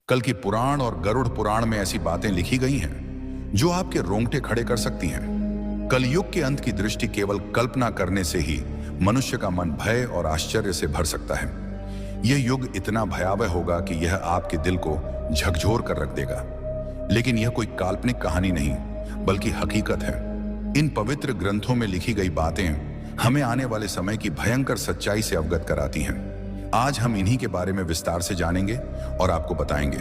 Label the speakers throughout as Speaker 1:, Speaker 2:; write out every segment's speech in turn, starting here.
Speaker 1: कल की पुराण और गरुड़ पुराण में ऐसी बातें लिखी गई हैं जो आपके रोंगटे खड़े कर सकती हैं। कलयुग के अंत की दृष्टि केवल कल्पना करने से ही मनुष्य का मन भय और आश्चर्य से भर सकता है। यह युग इतना भयावह होगा कि यह आपके दिल को झकझोर कर रख देगा। लेकिन यह कोई काल्पनिक कहानी नहीं, बल्कि हकीकत है। इन पवित्र ग्रंथों में लिखी गई बातें हमें आने वाले समय की भयंकर सच्चाई से अवगत कराती हैं। आज हम इन्हीं के बारे में विस्तार से जानेंगे और आपको बताएंगे।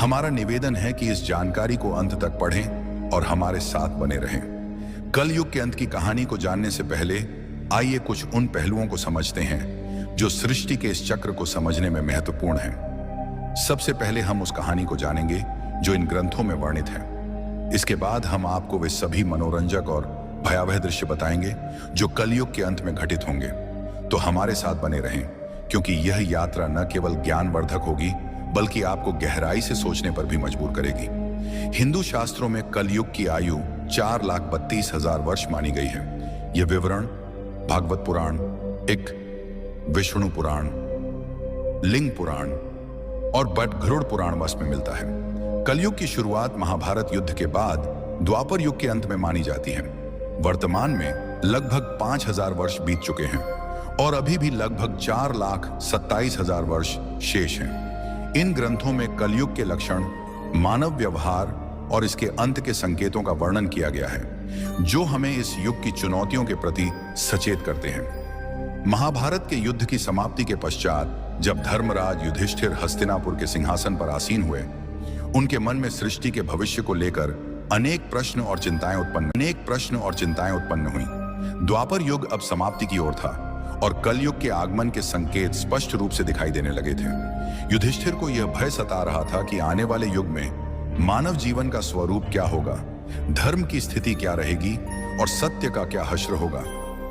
Speaker 1: हमारा निवेदन है कि इस जानकारी को अंत तक पढ़ें और हमारे साथ बने रहें। कलयुग के अंत की कहानी को जानने से पहले आइए कुछ उन पहलुओं को समझते हैं जो सृष्टि के इस चक्र को समझने में महत्वपूर्ण हैं। सबसे पहले हम उस कहानी को जानेंगे जो इन ग्रंथों में वर्णित है। इसके बाद हम आपको वे सभी मनोरंजक और भयावह दृश्य बताएंगे जो कलयुग के अंत में घटित होंगे। तो हमारे साथ बने रहें, क्योंकि यह यात्रा न केवल ज्ञानवर्धक होगी बल्कि आपको गहराई से सोचने पर भी मजबूर करेगी। हिंदू शास्त्रों में कलयुग की आयु 4,32,000 वर्ष मानी गई है। यह विवरण भागवत पुराण, विष्णु पुराण, लिंग पुराण और गरुड़ पुराण वश में मिलता है। कलयुग की शुरुआत महाभारत युद्ध के बाद द्वापर युग के अंत में मानी जाती है। वर्तमान में लगभग 5,000 वर्ष बीत चुके हैं और अभी भी लगभग 4,27,000 वर्ष शेष हैं। इन ग्रंथों में कलयुग के लक्षण, मानव व्यवहार और इसके अंत के संकेतों का वर्णन किया गया है, जो हमें इस युग की चुनौतियों के प्रति सचेत करते हैं। महाभारत के युद्ध की समाप्ति के पश्चात जब धर्मराज युधिष्ठिर हस्तिनापुर के सिंहासन पर आसीन हुए, उनके मन में सृष्टि के भविष्य को लेकर अनेक प्रश्न और चिंताएं उत्पन्न हुई। द्वापर युग अब समाप्ति की ओर था और कलयुग के आगमन के संकेत स्पष्ट रूप से दिखाई देने लगे थे। युधिष्ठिर को यह भय सता रहा था कि आने वाले युग में मानव जीवन का स्वरूप क्या होगा, धर्म की स्थिति क्या रहेगी और सत्य का क्या हश्र होगा।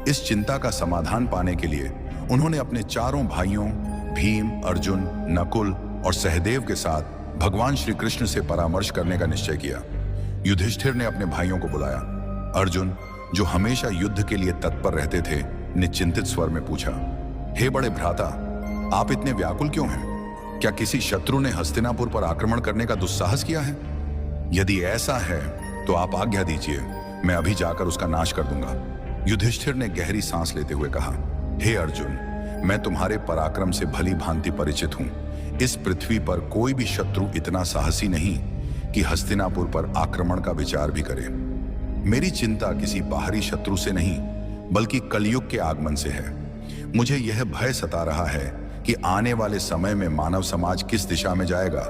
Speaker 1: इस चिंता का समाधान पाने के लिए उन्होंने अपने चारों भाइयों भीम, अर्जुन, नकुल और सहदेव के साथ भगवान श्री कृष्ण से परामर्श करने का निश्चय किया। युधिष्ठिर ने अपने भाइयों को बुलाया। अर्जुन, जो हमेशा युद्ध के लिए तत्पर रहते थे, ने चिंतित स्वर में पूछा, हे बड़े भ्राता, आप इतने व्याकुल क्यों हैं? क्या किसी शत्रु ने हस्तिनापुर पर आक्रमण करने का दुस्साहस किया है? यदि ऐसा है तो आप आज्ञा दीजिए, मैं अभी जाकर उसका नाश कर दूंगा। युधिष्ठिर ने गहरी सांस लेते हुए कहा, हे अर्जुन, मैं तुम्हारे पराक्रम से भली भांति परिचित हूं। इस पृथ्वी पर कोई भी शत्रु इतना साहसी नहीं कि हस्तिनापुर पर आक्रमण का विचार भी करे। मेरी चिंता किसी बाहरी शत्रु से नहीं बल्कि कलयुग के आगमन से है। मुझे यह भय सता रहा है कि आने वाले समय में मानव समाज किस दिशा में जाएगा,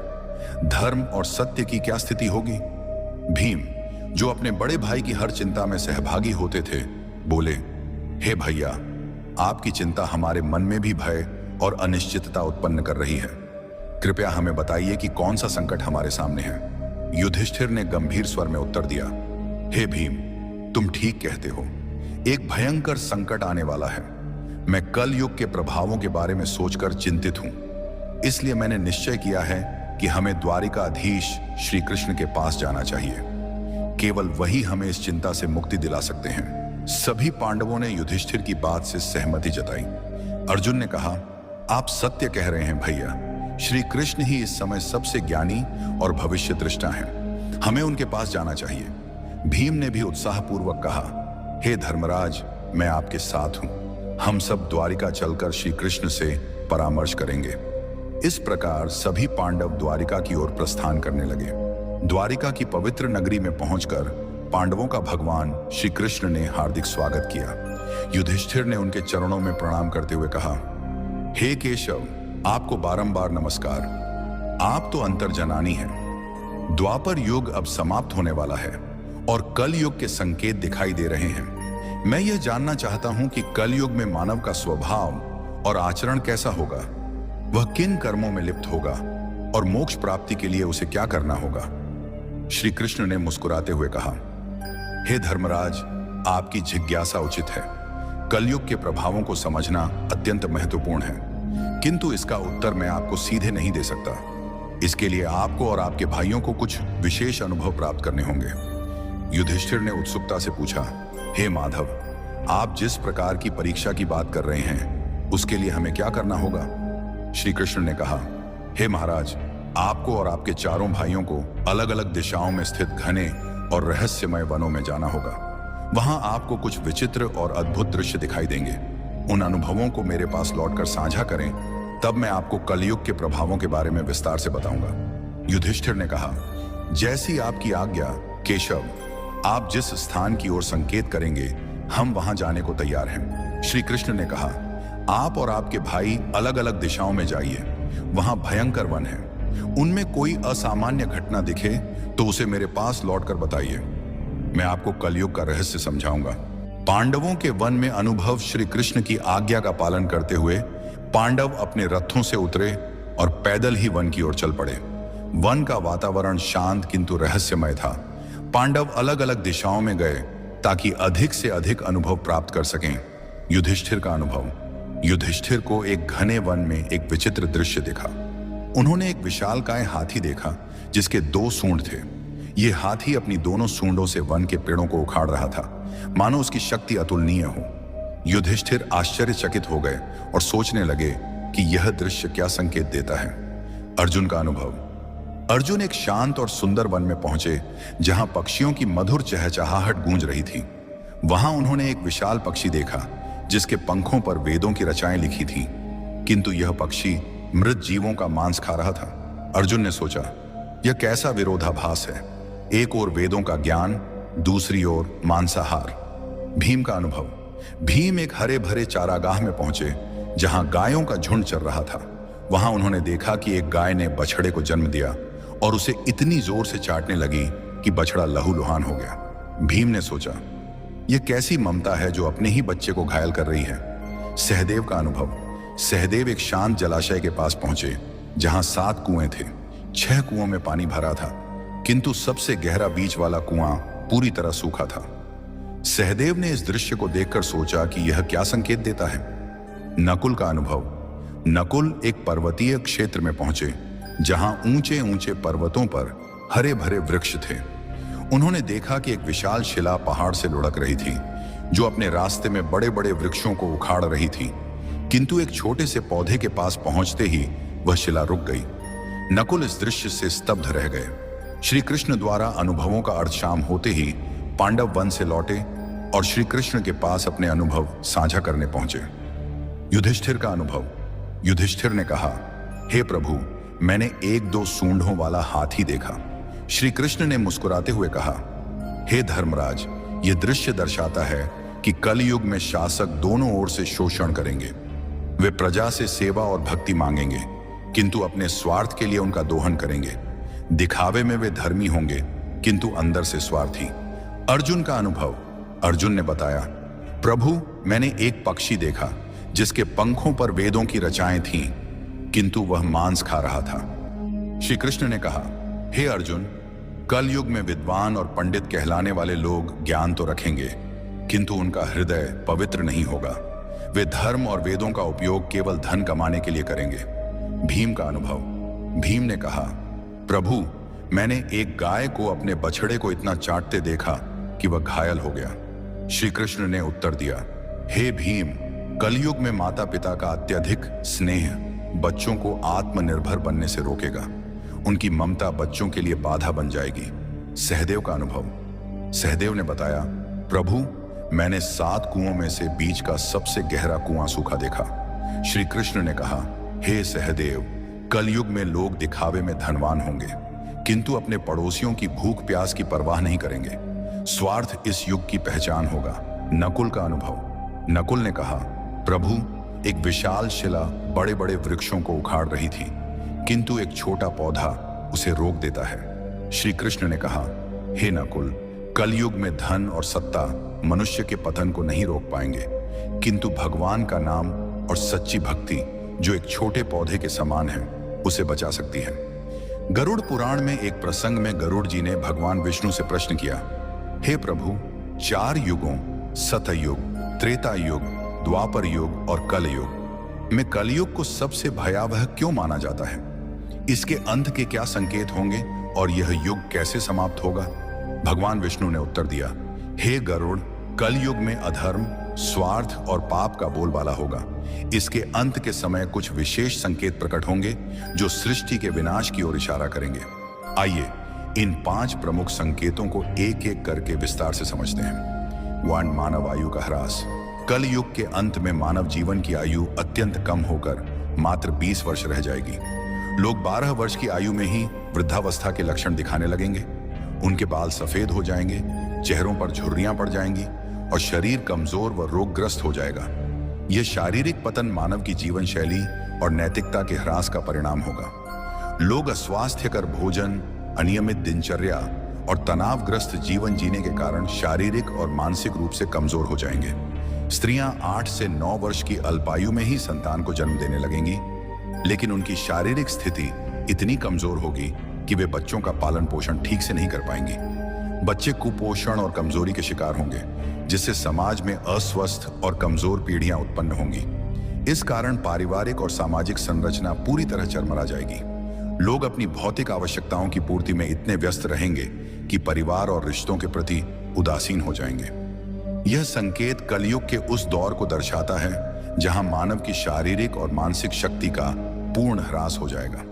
Speaker 1: धर्म और सत्य की क्या स्थिति होगी। भीम, जो अपने बड़े भाई की हर चिंता में सहभागी होते थे, बोले, हे भैया, आपकी चिंता हमारे मन में भी भय और अनिश्चितता उत्पन्न कर रही है। कृपया हमें बताइए कि कौन सा संकट हमारे सामने है। युधिष्ठिर ने गंभीर स्वर में उत्तर दिया, हे भीम, तुम ठीक कहते हो, एक भयंकर संकट आने वाला है। मैं कल युग के प्रभावों के बारे में सोचकर चिंतित हूं। इसलिए मैंने निश्चय किया है कि हमें द्वारिकाधीश श्री कृष्ण के पास जाना चाहिए। केवल वही हमें इस चिंता से मुक्ति दिला सकते हैं। सभी पांडवों ने युधिष्ठिर की बात से सहमति जताई। अर्जुन ने कहा, आप सत्य कह रहे हैं भैया, श्री कृष्ण ही इस समय सबसे ज्ञानी और भविष्य दृष्टा हैं। हमें उनके पास जाना चाहिए। भीम ने भी उत्साहपूर्वक कहा, हे धर्मराज, मैं आपके साथ हूं। हम सब द्वारिका चलकर श्री कृष्ण से परामर्श करेंगे। इस प्रकार सभी पांडव द्वारिका की ओर प्रस्थान करने लगे। द्वारिका की पवित्र नगरी में पहुंचकर पांडवों का भगवान श्री कृष्ण ने हार्दिक स्वागत किया। युधिष्ठिर ने उनके चरणों में प्रणाम करते हुए कहा, हे केशव, आपको बारंबार नमस्कार। आप तो अंतर्जनानी हैं। द्वापर युग अब समाप्त होने वाला है और कल युग के संकेत दिखाई दे रहे हैं। मैं यह जानना चाहता हूं कि कल युग में मानव का स्वभाव और आचरण कैसा होगा, वह किन कर्मों में लिप्त होगा और मोक्ष प्राप्ति के लिए उसे क्या करना होगा। श्री कृष्ण ने मुस्कुराते हुए कहा, हे धर्मराज, आपकी जिज्ञासा उचित है। कलयुग के प्रभावों को समझना अत्यंत महत्वपूर्ण है, किंतु इसका उत्तर मैं आपको सीधे नहीं दे सकता। इसके लिए आपको और आपके भाइयों को कुछ विशेष अनुभव प्राप्त करने होंगे। युधिष्ठिर ने उत्सुकता से पूछा, हे माधव, आप जिस प्रकार की परीक्षा की बात कर रहे हैं, उसके लिए हमें क्या करना होगा? श्री कृष्ण ने कहा, हे महाराज, आपको और आपके चारों भाइयों को अलग अलग दिशाओं में स्थित घने और रहस्यमय वनों में जाना होगा। वहां आपको कुछ विचित्र और अद्भुत दृश्य दिखाई देंगे। उन अनुभवों को मेरे पास लौटकर साझा करें, तब मैं आपको कलयुग के प्रभावों के बारे में विस्तार से बताऊंगा। युधिष्ठिर ने कहा, जैसी आपकी आज्ञा केशव। आप जिस स्थान की ओर संकेत करेंगे, हम वहां जाने को तैयार हैं। श्री कृष्ण ने कहा, आप और आपके भाई अलग अलग दिशाओं में जाइए। वहां भयंकर वन है। उनमें कोई असामान्य घटना दिखे तो उसे मेरे पास लौटकर बताइए। मैं आपको कलयुग का रहस्य समझाऊंगा। पांडवों के वन में अनुभव श्री कृष्ण की आज्ञा का पालन करते हुए पांडव अपने रथों से उतरे और पैदल ही वन की ओर चल पड़े। वन का वातावरण शांत किंतु रहस्यमय था। पांडव अलग अलग दिशाओं में गए ताकि अधिक से अधिक अनुभव प्राप्त कर सकें। युधिष्ठिर का अनुभव। युधिष्ठिर को एक घने वन में एक विचित्र दृश्य दिखा। उन्होंने एक विशालकाय हाथी देखा जिसके 2 सूंड थे। ये हाथी अपनी दोनों सूंडों से वन के पेड़ों को उखाड़ रहा था, मानो उसकी शक्ति अतुलनीय हो। युधिष्ठिर आश्चर्यचकित हो गए और सोचने लगे कि यह दृश्य क्या संकेत देता है। अर्जुन का अनुभव। अर्जुन एक शांत और सुंदर वन में पहुंचे जहां पक्षियों की मधुर चहचहाहट गूंज रही थी। वहां उन्होंने एक विशाल पक्षी देखा जिसके पंखों पर वेदों की रचाएं लिखी थीं, किंतु यह पक्षी मृत जीवों का मांस खा रहा था। अर्जुन ने सोचा, यह कैसा विरोधाभास है। एक ओर वेदों का ज्ञान, दूसरी ओर मांसाहार। भीम का अनुभव। भीम एक हरे भरे चारागाह में पहुंचे जहां गायों का झुंड चल रहा था। वहां उन्होंने देखा कि एक गाय ने बछड़े को जन्म दिया और उसे इतनी जोर से चाटने लगी कि बछड़ा लहूलुहान हो गया। भीम ने सोचा, यह कैसी ममता है जो अपने ही बच्चे को घायल कर रही है। सहदेव का अनुभव। सहदेव एक शांत जलाशय के पास पहुंचे जहां 7 कुएं थे। 6 कुओं में पानी भरा था, किंतु सबसे गहरा बीच वाला कुआं पूरी तरह सूखा था। सहदेव ने इस दृश्य को देखकर सोचा कि यह क्या संकेत देता है। नकुल का अनुभव। नकुल एक पर्वतीय क्षेत्र में पहुंचे जहां ऊंचे ऊंचे पर्वतों पर हरे भरे वृक्ष थे। उन्होंने देखा कि एक विशाल शिला पहाड़ से लुढ़क रही थी जो अपने रास्ते में बड़े बड़े वृक्षों को उखाड़ रही थी, किंतु एक छोटे से पौधे के पास पहुंचते ही वह शिला रुक गई। नकुल इस दृश्य से स्तब्ध रह गए। श्री कृष्ण द्वारा अनुभवों का अर्थ शाम होते ही पांडव वन से लौटे और श्री कृष्ण के पास अपने अनुभव साझा करने पहुंचे। युधिष्ठिर का अनुभव। युधिष्ठिर ने कहा, हे प्रभु, मैंने 1-2 सूंडों वाला हाथी देखा। श्री कृष्ण ने मुस्कुराते हुए कहा, हे धर्मराज, यह दृश्य दर्शाता है कि कलयुग में शासक दोनों ओर से शोषण करेंगे। वे प्रजा से सेवा और भक्ति मांगेंगे, किंतु अपने स्वार्थ के लिए उनका दोहन करेंगे। दिखावे में वे धर्मी होंगे, किंतु अंदर से स्वार्थी। अर्जुन का अनुभव। अर्जुन ने बताया, प्रभु, मैंने एक पक्षी देखा जिसके पंखों पर वेदों की रचाएं थीं, किंतु वह मांस खा रहा था। श्री कृष्ण ने कहा, हे अर्जुन, कलयुग में विद्वान और पंडित कहलाने वाले लोग ज्ञान तो रखेंगे, किंतु उनका हृदय पवित्र नहीं होगा। वे धर्म और वेदों का उपयोग केवल धन कमाने के लिए करेंगे। भीम का अनुभव। भीम ने कहा, प्रभु, मैंने एक गाय को अपने बछड़े को इतना चाटते देखा कि वह घायल हो गया। श्री कृष्ण ने उत्तर दिया, हे भीम, कलयुग में माता पिता का अत्यधिक स्नेह बच्चों को आत्मनिर्भर बनने से रोकेगा। उनकी ममता बच्चों के लिए बाधा बन जाएगी। सहदेव का अनुभव। सहदेव ने बताया, प्रभु, मैंने 7 कुओं में से बीच का सबसे गहरा कुआं सूखा देखा। श्री कृष्ण ने कहा, हे सहदेव, कलयुग में लोग दिखावे में धनवान होंगे, किंतु अपने पड़ोसियों की भूख प्यास की परवाह नहीं करेंगे। स्वार्थ इस युग की पहचान होगा। नकुल का अनुभव। नकुल ने कहा, प्रभु, एक विशाल शिला बड़े बड़े वृक्षों को उखाड़ रही थी, किंतु एक छोटा पौधा उसे रोक देता है। श्री कृष्ण ने कहा, हे नकुल, कलयुग में धन और सत्ता मनुष्य के पतन को नहीं रोक पाएंगे, किंतु भगवान का नाम और सच्ची भक्ति जो एक छोटे पौधे के समान है, उसे बचा सकती है। गरुड़ पुराण में एक प्रसंग में गरुड़ जी ने भगवान विष्णु से प्रश्न किया, हे प्रभु, 4 युगों सतयुग, त्रेता युग, द्वापर युग और कलयुग में कलयुग को सबसे भयावह क्यों माना जाता है? इसके अंत के क्या संकेत होंगे और यह युग कैसे समाप्त होगा? भगवान विष्णु ने उत्तर दिया, हे गरुड़, कलयुग में अधर्म, स्वार्थ और पाप का बोलबाला होगा। इसके अंत के समय कुछ विशेष संकेत प्रकट होंगे जो सृष्टि के विनाश की ओर इशारा करेंगे। आइए इन 5 प्रमुख संकेतों को एक एक करके विस्तार से समझते हैं। 1. मानव आयु का ह्रास। कल युग के अंत में मानव जीवन की आयु अत्यंत कम होकर मात्र 20 वर्ष रह जाएगी। लोग 12 वर्ष की आयु में ही वृद्धावस्था के लक्षण दिखाने लगेंगे। उनके बाल सफेद हो जाएंगे, चेहरों पर झुर्रियां पड़ जाएंगी और शरीर कमजोर व रोगग्रस्त हो जाएगा। यह शारीरिक पतन मानव की जीवन शैली और नैतिकता के ह्रास का परिणाम होगा। लोग अस्वास्थ्यकर भोजन, अनियमित दिनचर्या और तनावग्रस्त जीवन जीने के कारण शारीरिक और मानसिक रूप से कमजोर हो जाएंगे। स्त्रियां 8 से 9 वर्ष की अल्पायु में ही संतान को जन्म देने लगेंगी, लेकिन उनकी शारीरिक स्थिति इतनी कमजोर होगी कि वे बच्चों का पालन पोषण ठीक से नहीं कर पाएंगी। बच्चे कुपोषण और कमजोरी के शिकार होंगे, जिससे समाज में अस्वस्थ और कमजोर पीढ़ियां उत्पन्न होंगी। इस कारण पारिवारिक और सामाजिक संरचना पूरी तरह चरमरा जाएगी। लोग अपनी भौतिक आवश्यकताओं की पूर्ति में इतने व्यस्त रहेंगे कि परिवार और रिश्तों के प्रति उदासीन हो जाएंगे। यह संकेत कलयुग के उस दौर को दर्शाता है जहां मानव की शारीरिक और मानसिक शक्ति का पूर्ण ह्रास हो जाएगा।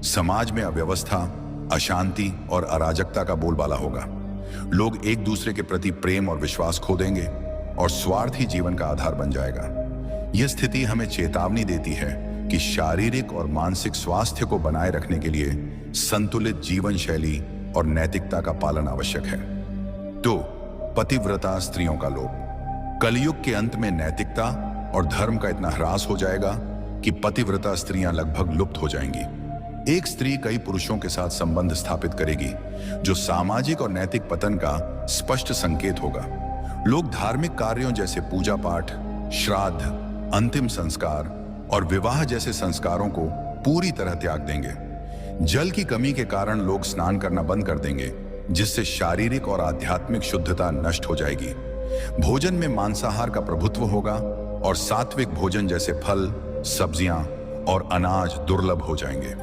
Speaker 1: समाज में अव्यवस्था, अशांति और अराजकता का बोलबाला होगा। लोग एक दूसरे के प्रति प्रेम और विश्वास खो देंगे और स्वार्थ ही जीवन का आधार बन जाएगा। यह स्थिति हमें चेतावनी देती है कि शारीरिक और मानसिक स्वास्थ्य को बनाए रखने के लिए संतुलित जीवन शैली और नैतिकता का पालन आवश्यक है। तो पतिव्रता स्त्रियों का लोभ। कलयुग के अंत में नैतिकता और धर्म का इतना ह्रास हो जाएगा कि पतिव्रता स्त्रियां लगभग लुप्त हो जाएंगी। एक स्त्री कई पुरुषों के साथ संबंध स्थापित करेगी, जो सामाजिक और नैतिक पतन का स्पष्ट संकेत होगा। लोग धार्मिक कार्यों जैसे पूजा पाठ, श्राद्ध, अंतिम संस्कार और विवाह जैसे संस्कारों को पूरी तरह त्याग देंगे। जल की कमी के कारण लोग स्नान करना बंद कर देंगे, जिससे शारीरिक और आध्यात्मिक शुद्धता नष्ट हो जाएगी। भोजन में मांसाहार का प्रभुत्व होगा और सात्विक भोजन जैसे फल, सब्जियां और अनाज दुर्लभ हो जाएंगे।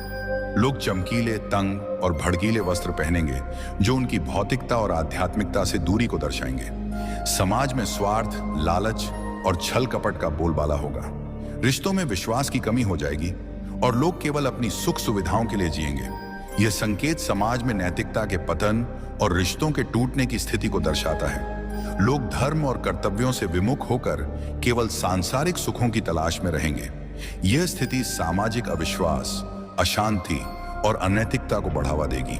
Speaker 1: लोग चमकीले, तंग और भड़कीले वस्त्र पहनेंगे, जो उनकी भौतिकता और आध्यात्मिकता से दूरी को दर्शाएंगे। समाज में स्वार्थ, लालच और छल कपट का बोलबाला होगा। रिश्तों में विश्वास की कमी हो जाएगी और लोग केवल अपनी सुख सुविधाओं के लिए जिएंगे। यह संकेत समाज में नैतिकता के पतन और रिश्तों के टूटने की स्थिति को दर्शाता है। लोग धर्म और कर्तव्यों से विमुख होकर केवल सांसारिक सुखों की तलाश में रहेंगे। यह स्थिति सामाजिक अविश्वास, अशांति और अनैतिकता को बढ़ावा देगी।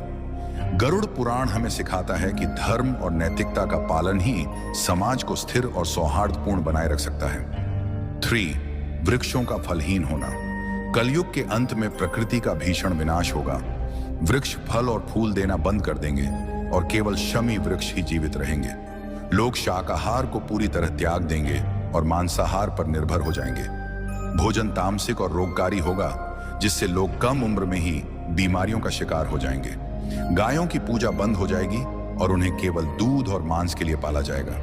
Speaker 1: गरुड़ पुराण हमें सिखाता है कि धर्म और नैतिकता का पालन ही समाज को स्थिर और सौहार्दपूर्ण बनाए रख सकता है। 3. वृक्षों का फलहीन होना। कलयुग के अंत में प्रकृति का भीषण विनाश होगा। वृक्ष फल और फूल देना बंद कर देंगे और केवल शमी वृक्ष ही जीवित रहेंगे। लोग शाकाहार को पूरी तरह त्याग देंगे और मांसाहार पर निर्भर हो जाएंगे। भोजन तामसिक और रोगकारी होगा, जिससे लोग कम उम्र में ही बीमारियों का शिकार हो जाएंगे। गायों की पूजा बंद हो जाएगी और उन्हें केवल दूध और मांस के लिए पाला जाएगा।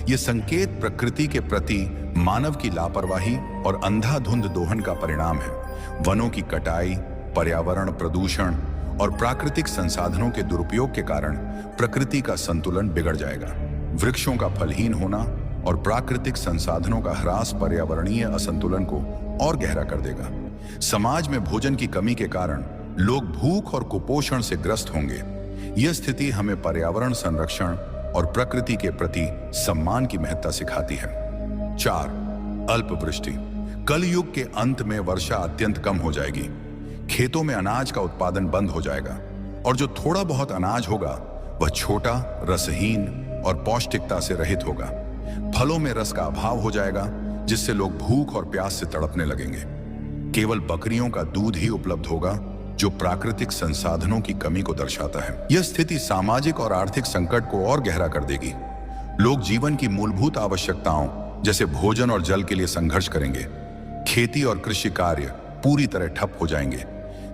Speaker 1: यह संकेत प्रकृति के प्रति मानव की लापरवाही और अंधाधुंध दोहन का परिणाम है। वनों की कटाई, पर्यावरण प्रदूषण और प्राकृतिक संसाधनों के दुरुपयोग के कारण प्रकृति का संतुलन बिगड़ जाएगा। वृक्षों का फलहीन होना और प्राकृतिक संसाधनों का ह्रास पर्यावरणीय असंतुलन को और गहरा कर देगा। समाज में भोजन की कमी के कारण लोग भूख और कुपोषण से ग्रस्त होंगे। यह स्थिति हमें पर्यावरण संरक्षण और प्रकृति के प्रति सम्मान की महत्ता सिखाती है। 4. अल्पवृष्टि। कलयुग के अंत में वर्षा अत्यंत कम हो जाएगी। खेतों में अनाज का उत्पादन बंद हो जाएगा और जो थोड़ा बहुत अनाज होगा वह छोटा, रसहीन और पौष्टिकता से रहित होगा। फलों में रस का अभाव हो जाएगा, जिससे लोग भूख और प्यास से तड़पने लगेंगे। केवल बकरियों का दूध ही उपलब्ध होगा, जो प्राकृतिक संसाधनों की कमी को दर्शाता है। यह स्थिति सामाजिक और आर्थिक संकट को और गहरा कर देगी। लोग जीवन की मूलभूत आवश्यकताओं जैसे भोजन और जल के लिए संघर्ष करेंगे। खेती और कृषि कार्य पूरी तरह ठप हो जाएंगे,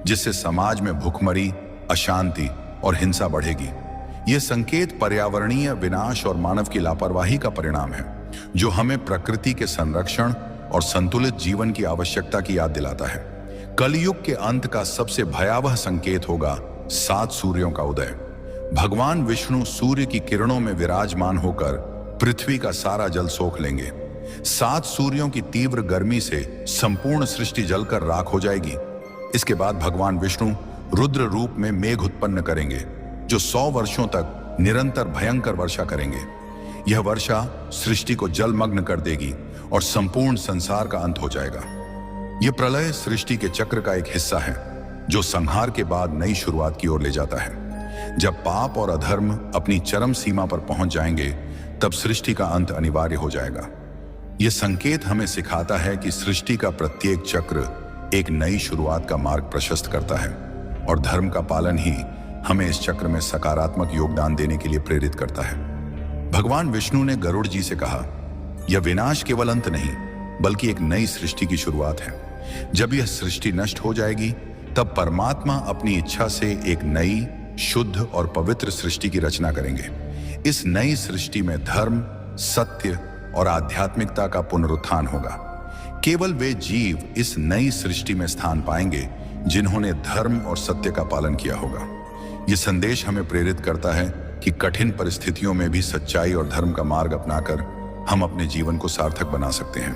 Speaker 1: जिससे समाज में भुखमरी, अशांति और हिंसा बढ़ेगी। यह संकेत पर्यावरणीय विनाश और मानव की लापरवाही का परिणाम है, जो हमें प्रकृति के संरक्षण और संतुलित जीवन की आवश्यकता की याद दिलाता है। कलयुग के अंत का सबसे भयावह संकेत होगा 7 सूर्यों का उदय। भगवान विष्णु सूर्य की किरणों में विराजमान होकर पृथ्वी का सारा जल सोख लेंगे। 7 सूर्यों की तीव्र गर्मी से संपूर्ण सृष्टि जलकर राख हो जाएगी। इसके बाद भगवान विष्णु रुद्र रूप में मेघ उत्पन्न करेंगे, जो 100 वर्षों तक निरंतर भयंकर वर्षा करेंगे। यह वर्षा सृष्टि को जलमग्न कर देगी और संपूर्ण संसार का अंत हो जाएगा। यह प्रलय सृष्टि के चक्र का एक हिस्सा है, जो संहार के बाद नई शुरुआत की ओर ले जाता है। जब पाप और अधर्म अपनी चरम सीमा पर पहुंच जाएंगे, तब सृष्टि का अंत अनिवार्य हो जाएगा। यह संकेत हमें सिखाता है कि सृष्टि का प्रत्येक चक्र एक नई शुरुआत का मार्ग प्रशस्त करता है, और धर्म का पालन ही हमें इस चक्र में सकारात्मक योगदान देने के लिए प्रेरित करता है। भगवान विष्णु ने गरुड़ जी से कहा, यह विनाश केवल अंत नहीं, बल्कि एक नई सृष्टि की शुरुआत है। जब यह सृष्टि नष्ट हो जाएगी, तब परमात्मा अपनी इच्छा से एक नई, शुद्ध और पवित्र सृष्टि की रचना करेंगे। इस नई सृष्टि में धर्म, सत्य और आध्यात्मिकता का पुनरुत्थान होगा। केवल वे जीव इस नई सृष्टि में स्थान पाएंगे जिन्होंने धर्म और सत्य का पालन किया होगा। यह संदेश हमें प्रेरित करता है कि कठिन परिस्थितियों में भी सच्चाई और धर्म का मार्ग अपनाकर हम अपने जीवन को सार्थक बना सकते हैं।